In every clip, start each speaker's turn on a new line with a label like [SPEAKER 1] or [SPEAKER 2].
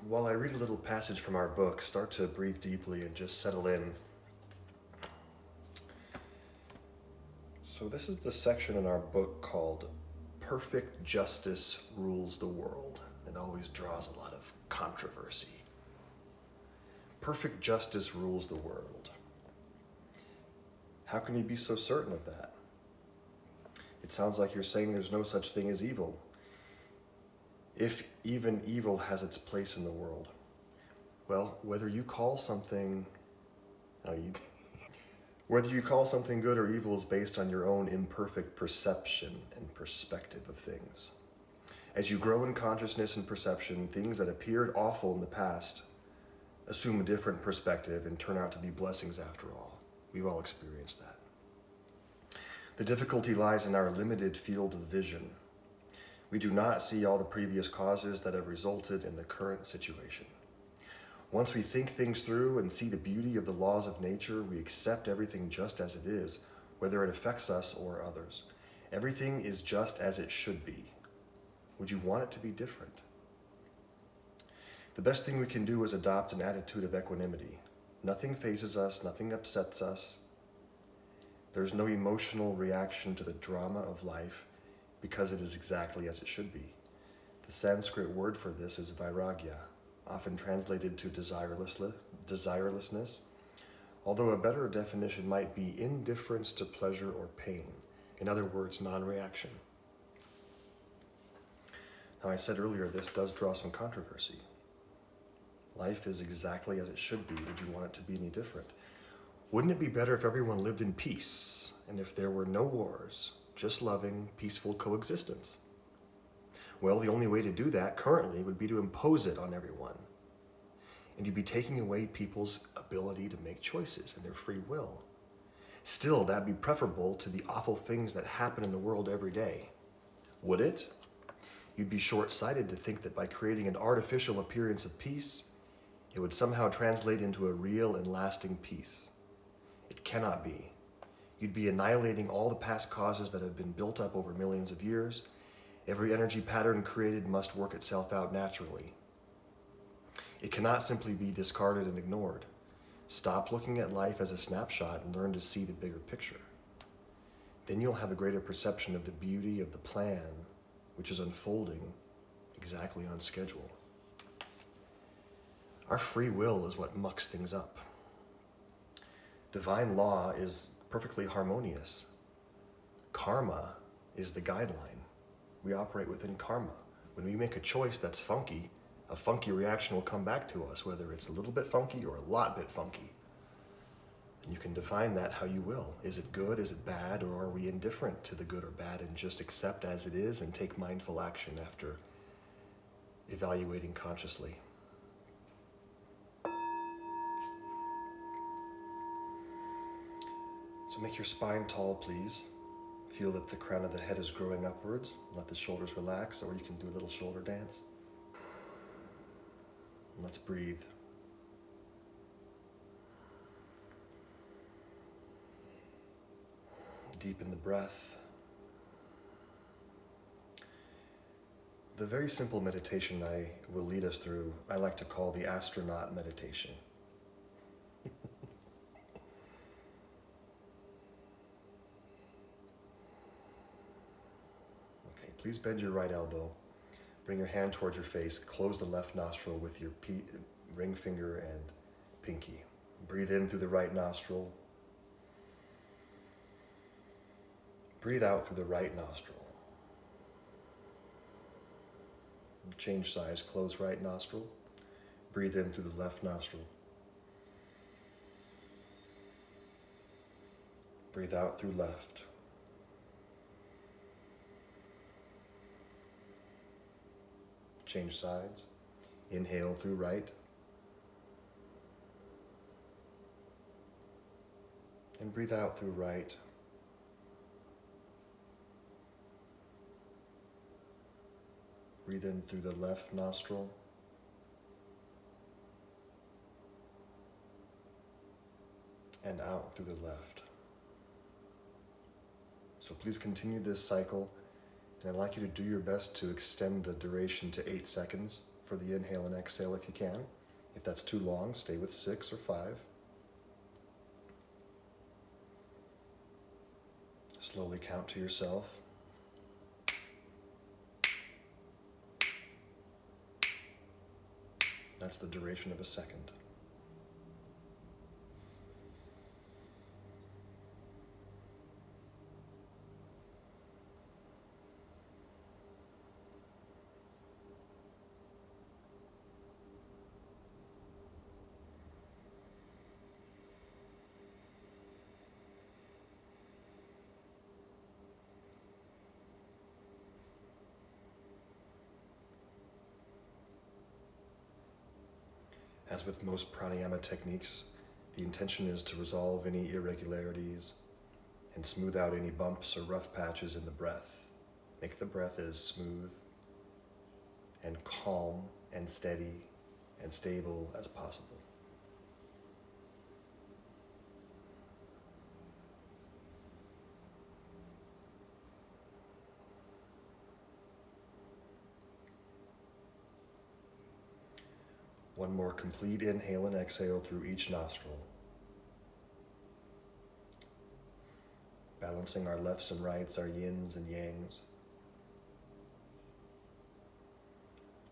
[SPEAKER 1] While I read a little passage from our book, start to breathe deeply and just settle in. So this is the section in our book called Perfect Justice Rules the World. It always draws a lot of controversy. Perfect justice rules the world. How can you be so certain of that? It sounds like you're saying there's no such thing as evil. If even evil has its place in the world. Well, whether you call something whether you call something good or evil is based on your own imperfect perception and perspective of things. As you grow in consciousness and perception, things that appeared awful in the past assume a different perspective and turn out to be blessings after all. We've all experienced that. The difficulty lies in our limited field of vision. We do not see all the previous causes that have resulted in the current situation. Once we think things through and see the beauty of the laws of nature, we accept everything just as it is, whether it affects us or others. Everything is just as it should be. Would you want it to be different? The best thing we can do is adopt an attitude of equanimity. Nothing phases us, nothing upsets us. There's no emotional reaction to the drama of life because it is exactly as it should be. The Sanskrit word for this is vairagya, often translated to desirelessness, although a better definition might be indifference to pleasure or pain. In other words, non-reaction. Now, I said earlier, this does draw some controversy. Life is exactly as it should be. Would you want it to be any different? Wouldn't it be better if everyone lived in peace and if there were no wars, just loving, peaceful coexistence? Well, the only way to do that currently would be to impose it on everyone. And you'd be taking away people's ability to make choices and their free will. Still, that'd be preferable to the awful things that happen in the world every day. Would it? You'd be short-sighted to think that by creating an artificial appearance of peace, it would somehow translate into a real and lasting peace. It cannot be. You'd be annihilating all the past causes that have been built up over millions of years. Every energy pattern created must work itself out naturally. It cannot simply be discarded and ignored. Stop looking at life as a snapshot and learn to see the bigger picture. Then you'll have a greater perception of the beauty of the plan, which is unfolding exactly on schedule. Our free will is what mucks things up. Divine law is perfectly harmonious. Karma is the guideline. We operate within karma. When we make a choice that's funky, a funky reaction will come back to us, whether it's a little bit funky or a lot bit funky. And you can define that how you will. Is it good? Is it bad? Or are we indifferent to the good or bad and just accept as it is and take mindful action after evaluating consciously? So make your spine tall, please. Feel that the crown of the head is growing upwards. Let the shoulders relax, or you can do a little shoulder dance. Let's breathe. Deepen the breath. The very simple meditation I will lead us through, I like to call the astronaut meditation. Okay, please bend your right elbow. Bring your hand towards your face. Close the left nostril with your ring finger and pinky. Breathe in through the right nostril. Breathe out through the right nostril. Change size. Close right nostril. Breathe in through the left nostril. Breathe out through left. Change sides. Inhale through right. And breathe out through right. Breathe in through the left nostril. And out through the left. So please continue this cycle, and I'd like you to do your best to extend the duration to 8 seconds for the inhale and exhale if you can. If that's too long, stay with 6 or 5. Slowly count to yourself. That's the duration of a second. As with most pranayama techniques, the intention is to resolve any irregularities and smooth out any bumps or rough patches in the breath. Make the breath as smooth and calm and steady and stable as possible. One more complete inhale and exhale through each nostril. Balancing our lefts and rights, our yins and yangs.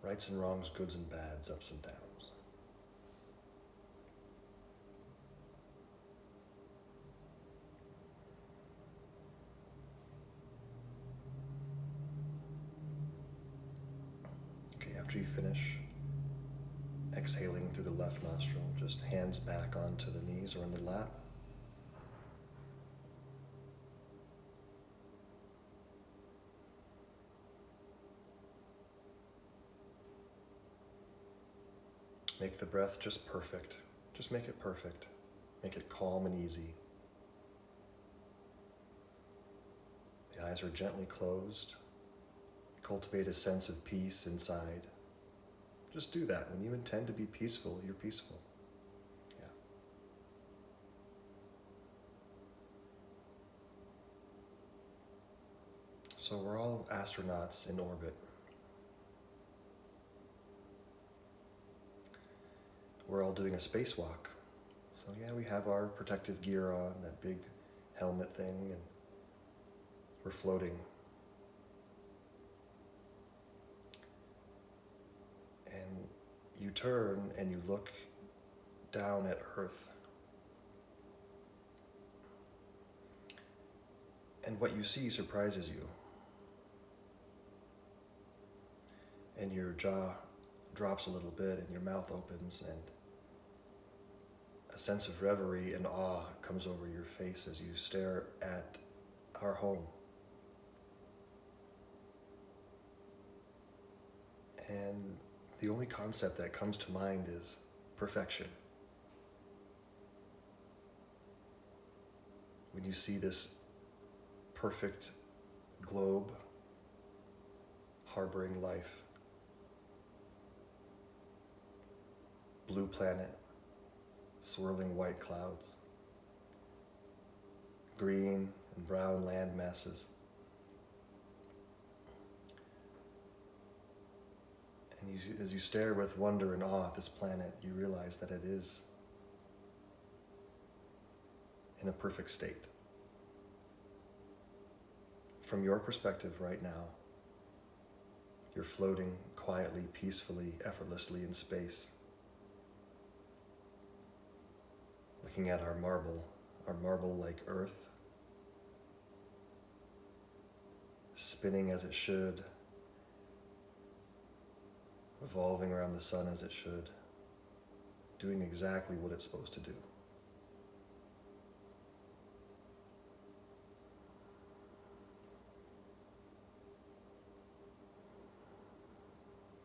[SPEAKER 1] Rights and wrongs, goods and bads, ups and downs. Okay, after you finish, exhaling through the left nostril, just hands back onto the knees or in the lap. Make the breath just perfect. Just make it perfect. Make it calm and easy. The eyes are gently closed. Cultivate a sense of peace inside. Just do that. When you intend to be peaceful, you're peaceful. Yeah. So we're all astronauts in orbit. We're all doing a spacewalk. So yeah, we have our protective gear on, that big helmet thing, and we're floating. And you turn and you look down at Earth. And what you see surprises you. And your jaw drops a little bit and your mouth opens and a sense of reverie and awe comes over your face as you stare at our home. And the only concept that comes to mind is perfection. When you see this perfect globe harboring life, blue planet, swirling white clouds, green and brown land masses. And as you stare with wonder and awe at this planet, you realize that it is in a perfect state. From your perspective right now, you're floating quietly, peacefully, effortlessly in space. Looking at our marble like Earth, spinning as it should, revolving around the sun as it should, doing exactly what it's supposed to do.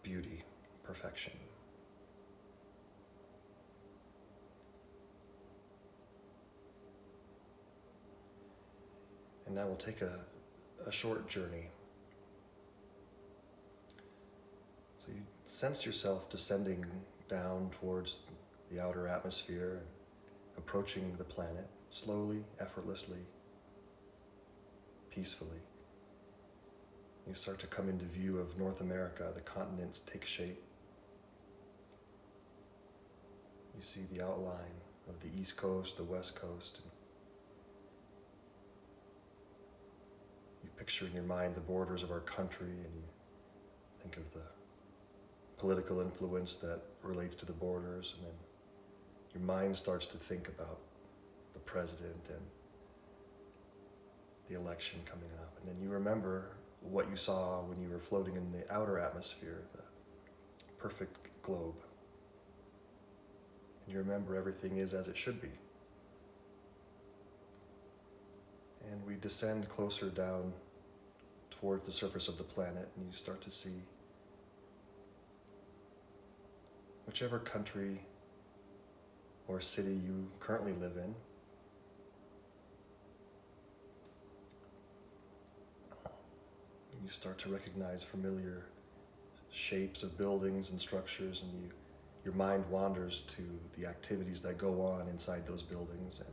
[SPEAKER 1] Beauty, perfection. And now we'll take a short journey. So you sense yourself descending down towards the outer atmosphere and approaching the planet slowly, effortlessly, peacefully. You start to come into view of North America. The continents take shape. You see the outline of the East Coast, the West Coast. And you picture in your mind the borders of our country, and you think of the political influence that relates to the borders, and then your mind starts to think about the president and the election coming up. And then you remember what you saw when you were floating in the outer atmosphere, the perfect globe. And you remember everything is as it should be. And we descend closer down towards the surface of the planet, and you start to see whichever country or city you currently live in. You start to recognize familiar shapes of buildings and structures, and your mind wanders to the activities that go on inside those buildings and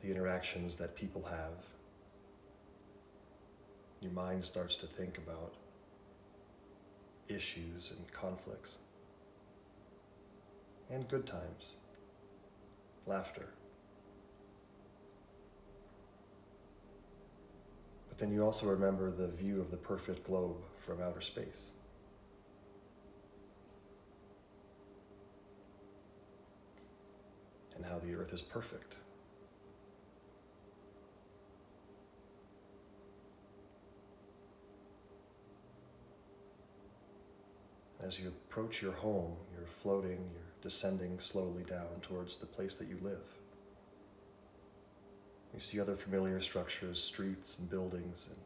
[SPEAKER 1] the interactions that people have. Your mind starts to think about issues and conflicts and good times, laughter. But then you also remember the view of the perfect globe from outer space. And how the earth is perfect. As you approach your home, you're floating, you're descending slowly down towards the place that you live. You see other familiar structures, streets and buildings, and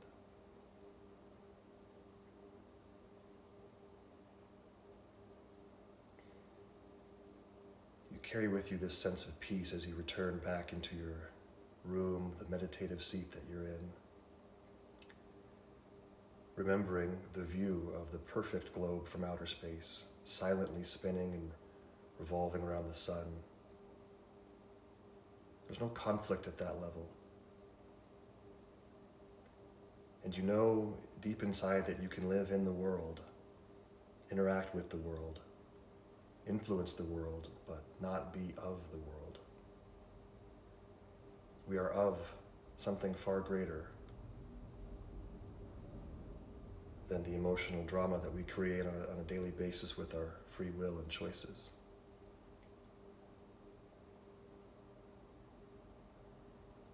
[SPEAKER 1] you carry with you this sense of peace as you return back into your room, the meditative seat that you're in, remembering the view of the perfect globe from outer space, silently spinning and revolving around the sun. There's no conflict at that level. And you know deep inside that you can live in the world, interact with the world, influence the world, but not be of the world. We are of something far greater than the emotional drama that we create on a daily basis with our free will and choices.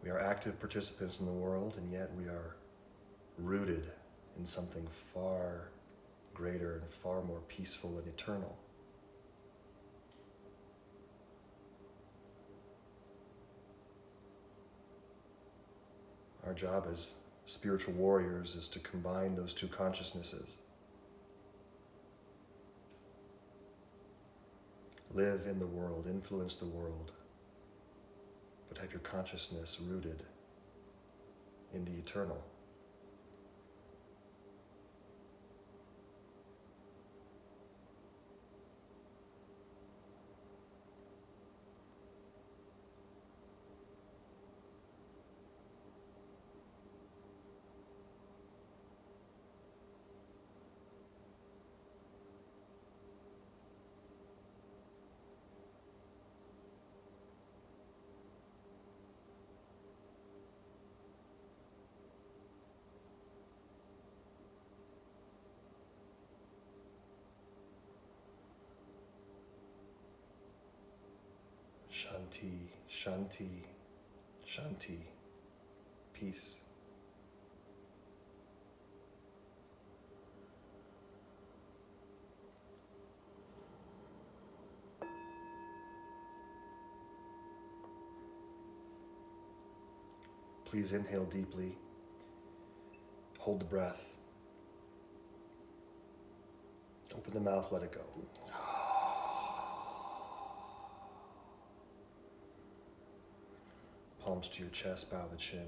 [SPEAKER 1] We are active participants in the world, and yet we are rooted in something far greater and far more peaceful and eternal. Our job as spiritual warriors is to combine those two consciousnesses. Live in the world, influence the world, but have your consciousness rooted in the eternal. Shanti, Shanti, Shanti, peace. Please inhale deeply, hold the breath, open the mouth, let it go. Palms to your chest, bow the chin.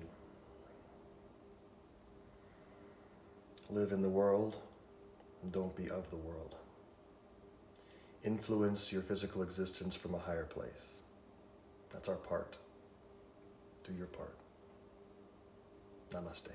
[SPEAKER 1] Live in the world and don't be of the world. Influence your physical existence from a higher place. That's our part. Do your part. Namaste.